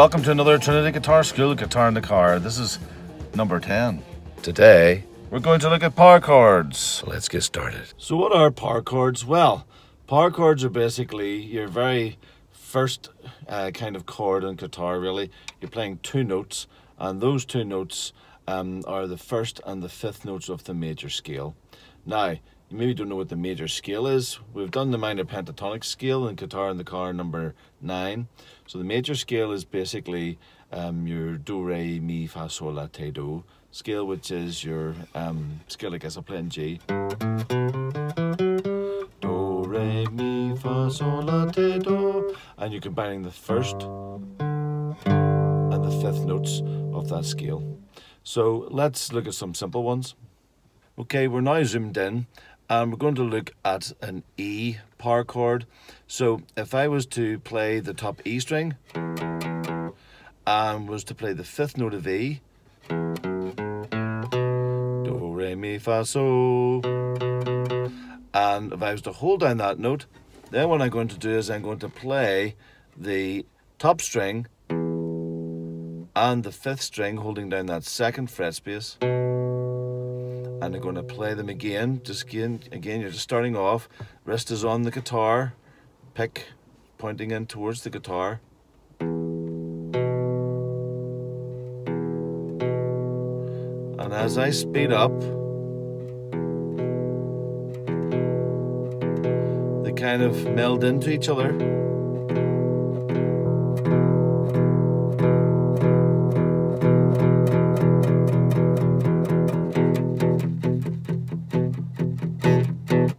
welcome to another Trinity Guitar School Guitar in the Car. This is number 10. Today, we're going to look at power chords. Let's get started. So what are power chords? Well, power chords are basically your very first kind of chord on guitar, really. You're playing two notes, and those two notes are the first and the fifth notes of the major scale. Now, you maybe don't know what the major scale is. We've done the minor pentatonic scale in Guitar in the Car number 9. So the major scale is basically your do, re, mi, fa, sol, la, te, do scale, which is your scale, I guess I'll play in G. Do, re, mi, fa, sol, la, te, do. And you're combining the first and the fifth notes of that scale. So let's look at some simple ones. Okay, we're now zoomed in and we're going to look at an E power chord. So if I was to play the top E string and was to play the fifth note of E, do, re, mi, fa, sol, and if I was to hold down that note, then what I'm going to do is I'm going to play the top string and the fifth string holding down that second fret space, and I'm going to play them again. Again, you're just starting off, wrist is on the guitar, pick pointing in towards the guitar, and as I speed up, they kind of meld into each other.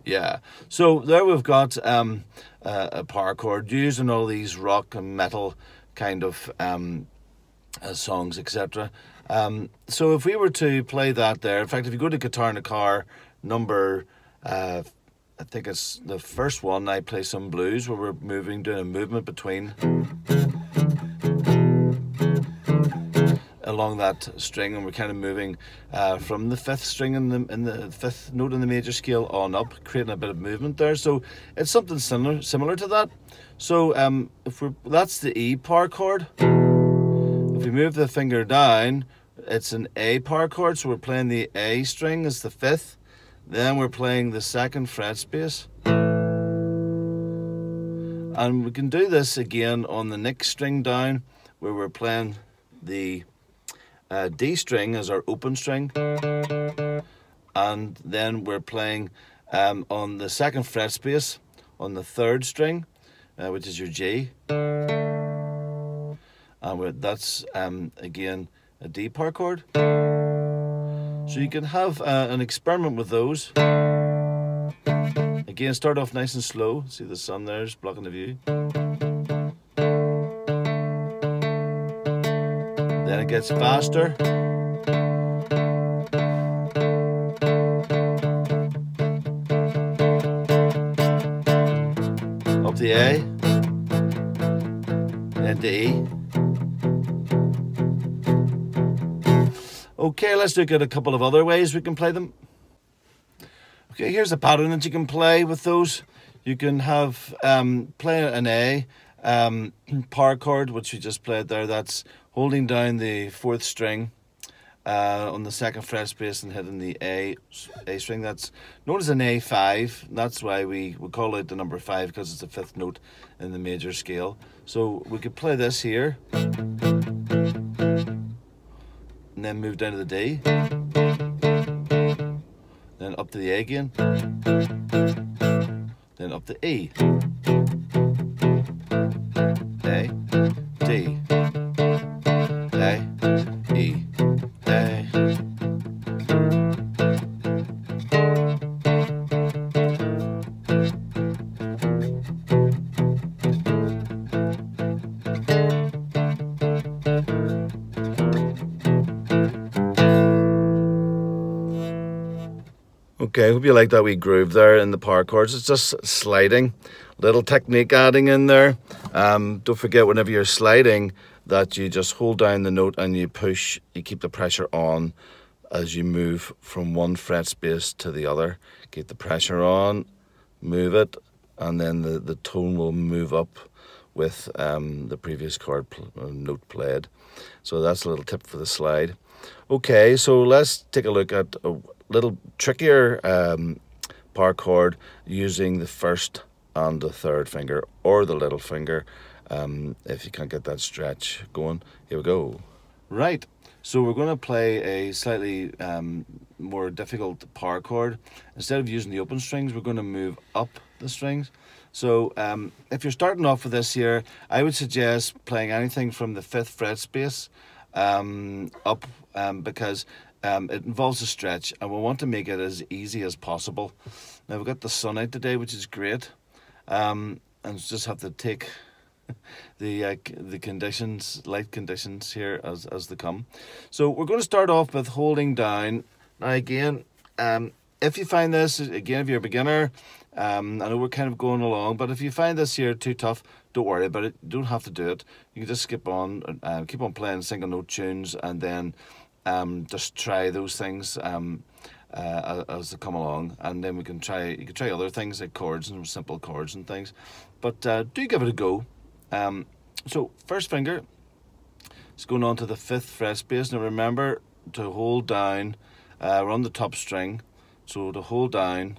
Yeah, so there we've got a power chord used in all these rock and metal kind of songs, etc. So if we were to play that there, in fact, if you go to Guitar in the Car number, I think it's the first one, I play some blues where we're doing a movement between along that string, and we're kind of moving from the fifth string in the fifth note in the major scale on up, creating a bit of movement there. So it's something similar to that. So that's the E power chord. If we move the finger down, it's an A power chord. So we're playing the A string as the fifth, then we're playing the second fret space, and we can do this again on the next string down, where we're playing the D string as our open string, and then we're playing on the second fret space on the third string, which is your G, and that's again a D power chord. So you can have an experiment with those. Again, start off nice and slow. See the sun there's blocking the view. Then it gets faster. Up the A, then to E. Okay, let's look at a couple of other ways we can play them. Okay, here's a pattern that you can play with those. You can have play an A power chord, which we just played there. That's holding down the fourth string on the second fret space and hitting the A string. That's known as an A5. That's why we call it the number 5, because it's the fifth note in the major scale. So we could play this here, and then move down to the D, then up to the A again, then up to E, A, D, A, E, A. Okay, I hope you like that wee groove there in the power chords. It's just sliding, little technique adding in there. Don't forget, whenever you're sliding, that you just hold down the note and you push, you keep the pressure on as you move from one fret space to the other. Keep the pressure on, move it, and then the tone will move up with the previous chord note played. So that's a little tip for the slide. Okay, so let's take a look at a little trickier power chord using the first and the third finger, or the little finger, if you can't get that stretch going. Here we go. Right, so we're going to play a slightly more difficult power chord. Instead of using the open strings, we're going to move up the strings. So if you're starting off with this here, I would suggest playing anything from the 5th fret space up, because it involves a stretch, and we want to make it as easy as possible. Now we've got the sun out today, which is great, and just have to take the conditions, light conditions here as they come. So we're going to start off with holding down. Now again, if you find this, again, if you're a beginner, I know we're kind of going along, but if you find this here too tough, don't worry about it. You don't have to do it. You can just skip on, keep on playing single note tunes, and then just try those things as they come along, and then you can try other things like chords and simple chords and things. But do give it a go. So first finger is going on to the 5th fret space. Now remember to hold down, we're on the top string, so to hold down,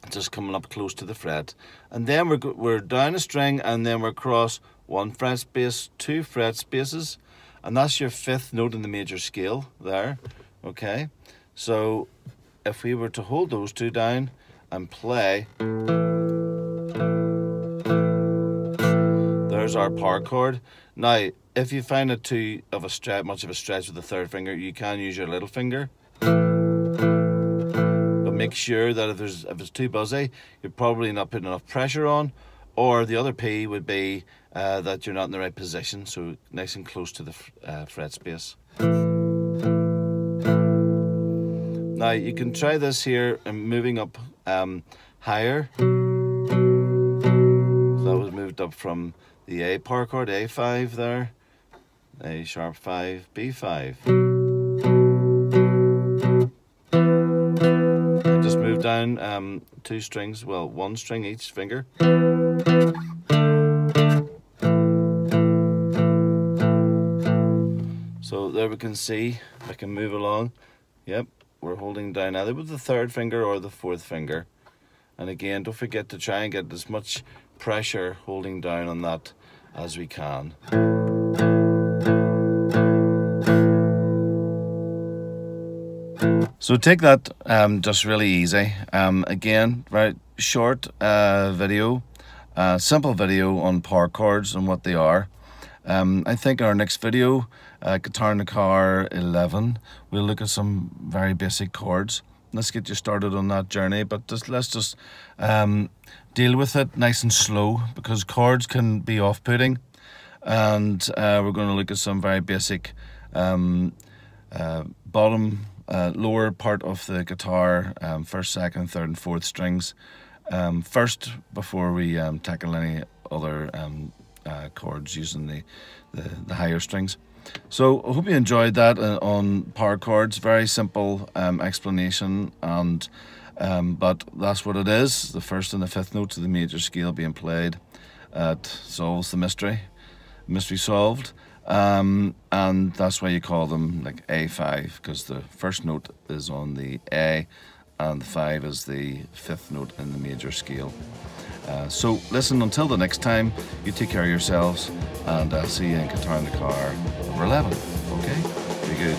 just coming up close to the fret, and then we're down a string, and then we're across 1 fret space, 2 fret spaces, and that's your 5th note in the major scale there. Okay, so if we were to hold those two down and play, there's our power chord. Now if you find it too much of a stretch with the 3rd finger, you can use your little finger, but make sure that if it's too buzzy, you're probably not putting enough pressure on, or the other P would be that you're not in the right position, so nice and close to the fret space. Now you can try this here and moving up higher. So that was moved up from the A power chord, A5 there, A sharp 5, B5. I just moved down 2 strings, well, 1 string each finger. So there we can see, I can move along. Yep, we're holding down either with the 3rd finger or the 4th finger. And again, don't forget to try and get as much pressure holding down on that as we can. So take that just really easy. Again, very short video, simple video on power chords and what they are. I think our next video, Guitar in the Car 11, we'll look at some very basic chords. Let's get you started on that journey, but let's just deal with it nice and slow, because chords can be off-putting, and we're going to look at some very basic bottom, lower part of the guitar, 1st, 2nd, 3rd and 4th strings first, before we tackle any other chords using the higher strings. So I hope you enjoyed that on power chords. Very simple explanation, and but that's what it is. The 1st and the 5th notes of the major scale being played. It solves the mystery solved, and that's why you call them like A5, because the 1st note is on the A and the 5 is the 5th note in the major scale. So listen, until the next time, you take care of yourselves, and I'll see you in Guitar in the Car number 11. Okay? Be good.